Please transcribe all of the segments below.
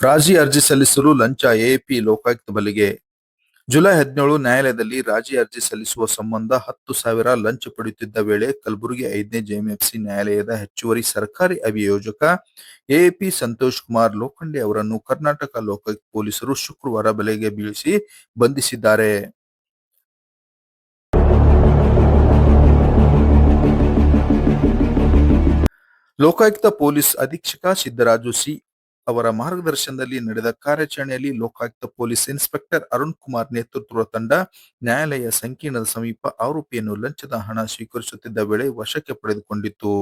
ರಾಜಿ ಅರ್ಜಿ ಸಲ್ಲಿಸಲು ಲಂಚ ಎಎಪಿ ಲೋಕಾಯುಕ್ತ ಬಲೆಗೆ. ಜುಲೈ 17 ನ್ಯಾಯಾಲಯದಲ್ಲಿ ರಾಜಿ ಅರ್ಜಿ ಸಲ್ಲಿಸುವ ಸಂಬಂಧ 10,000 ಲಂಚ ಪಡೆಯುತ್ತಿದ್ದ ವೇಳೆ ಕಲಬುರಗಿ 5ನೇ ಜೆಎಂಎಫ್ಸಿ ನ್ಯಾಯಾಲಯದ ಹೆಚ್ಚುವರಿ ಸರ್ಕಾರಿ ಅಭಿಯೋಜಕ ಎಎಪಿ ಸಂತೋಷ್ ಕುಮಾರ್ ಲೋಖಂಡೆ ಅವರನ್ನು ಕರ್ನಾಟಕ ಲೋಕಾಯುಕ್ತ ಪೊಲೀಸರು ಶುಕ್ರವಾರ ಬಲೆಗೆ ಬೀಳಿಸಿ ಬಂಧಿಸಿದ್ದಾರೆ. ಲೋಕಾಯುಕ್ತ ಪೊಲೀಸ್ ಅಧೀಕ್ಷಕ ಸಿದ್ದರಾಜು ಸಿ ಅವರ ಮಾರ್ಗದರ್ಶನದಲ್ಲಿ ನಡೆದ ಕಾರ್ಯಾಚರಣೆಯಲ್ಲಿ ಲೋಕಾಯುಕ್ತ ಪೊಲೀಸ್ ಇನ್ಸ್ಪೆಕ್ಟರ್ ಅರುಣ್ ಕುಮಾರ್ ನೇತೃತ್ವದ ತಂಡ ನ್ಯಾಯಾಲಯ ಸಂಕೀರ್ಣದ ಸಮೀಪ ಆರೋಪಿಯನ್ನು ಲಂಚದ ಹಣ ಸ್ವೀಕರಿಸುತ್ತಿದ್ದ ವೇಳೆ ವಶಕ್ಕೆ ಪಡೆದುಕೊಂಡಿತ್ತು.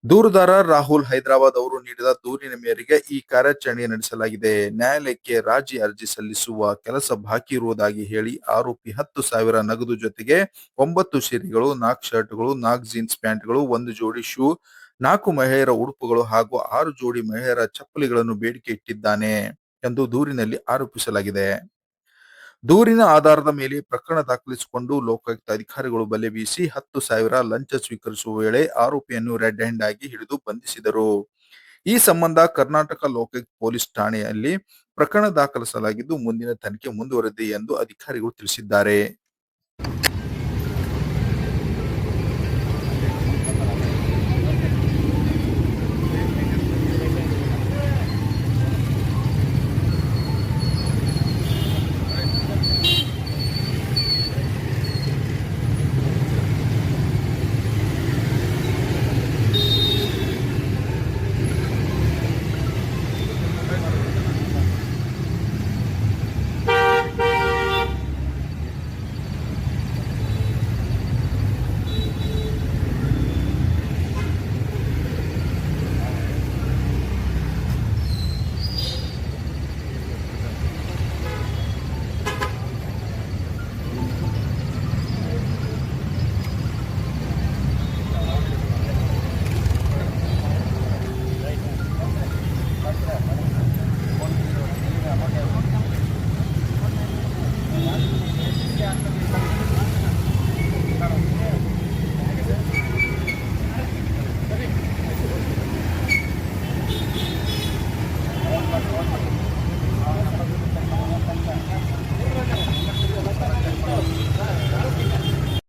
ದೂರುದಾರ ರಾಹುಲ್ ಹೈದರಾಬಾದ್ ಅವರು ನೀಡಿದ ದೂರಿನ ಮೇರೆಗೆ ಈ ಕಾರ್ಯಾಚರಣೆ ನಡೆಸಲಾಗಿದೆ. ನ್ಯಾಯಾಲಯಕ್ಕೆ ರಾಜಿ ಅರ್ಜಿ ಸಲ್ಲಿಸುವ ಕೆಲಸ ಬಾಕಿ ಇರುವುದಾಗಿ ಹೇಳಿ ಆರೋಪಿ 10,000 ನಗದು ಜೊತೆಗೆ 9 ಸೀರೆಗಳು, 4 ಶರ್ಟ್ಗಳು, 4 ಜೀನ್ಸ್ ಪ್ಯಾಂಟ್ಗಳು, 1 ಜೋಡಿ ಶೂ, 4 ಮಹಿಳೆಯರ ಉಡುಪುಗಳು ಹಾಗೂ 6 ಜೋಡಿ ಮಹಿಳೆಯರ ಚಪ್ಪಲಿಗಳನ್ನು ಬೇಡಿಕೆ ಇಟ್ಟಿದ್ದಾನೆ ಎಂದು ದೂರಿನಲ್ಲಿ ಆರೋಪಿಸಲಾಗಿದೆ. ದೂರಿನ ಆಧಾರದ ಮೇಲೆ ಪ್ರಕರಣ ದಾಖಲಿಸಿಕೊಂಡು ಲೋಕಾಯುಕ್ತ ಅಧಿಕಾರಿಗಳು ಬಲೆ ಬೀಸಿ 10,000 ಲಂಚ ಸ್ವೀಕರಿಸುವ ವೇಳೆ ಆರೋಪಿಯನ್ನು ರೆಡ್ ಹ್ಯಾಂಡ್ ಆಗಿ ಹಿಡಿದು ಬಂಧಿಸಿದರು. ಈ ಸಂಬಂಧ ಕರ್ನಾಟಕ ಲೋಕಾಯುಕ್ತ ಪೊಲೀಸ್ ಠಾಣೆಯಲ್ಲಿ ಪ್ರಕರಣ ದಾಖಲಿಸಲಾಗಿದ್ದು ಮುಂದಿನ ತನಿಖೆ ಮುಂದುವರೆದಿದೆ ಎಂದು ಅಧಿಕಾರಿಗಳು ತಿಳಿಸಿದ್ದಾರೆ.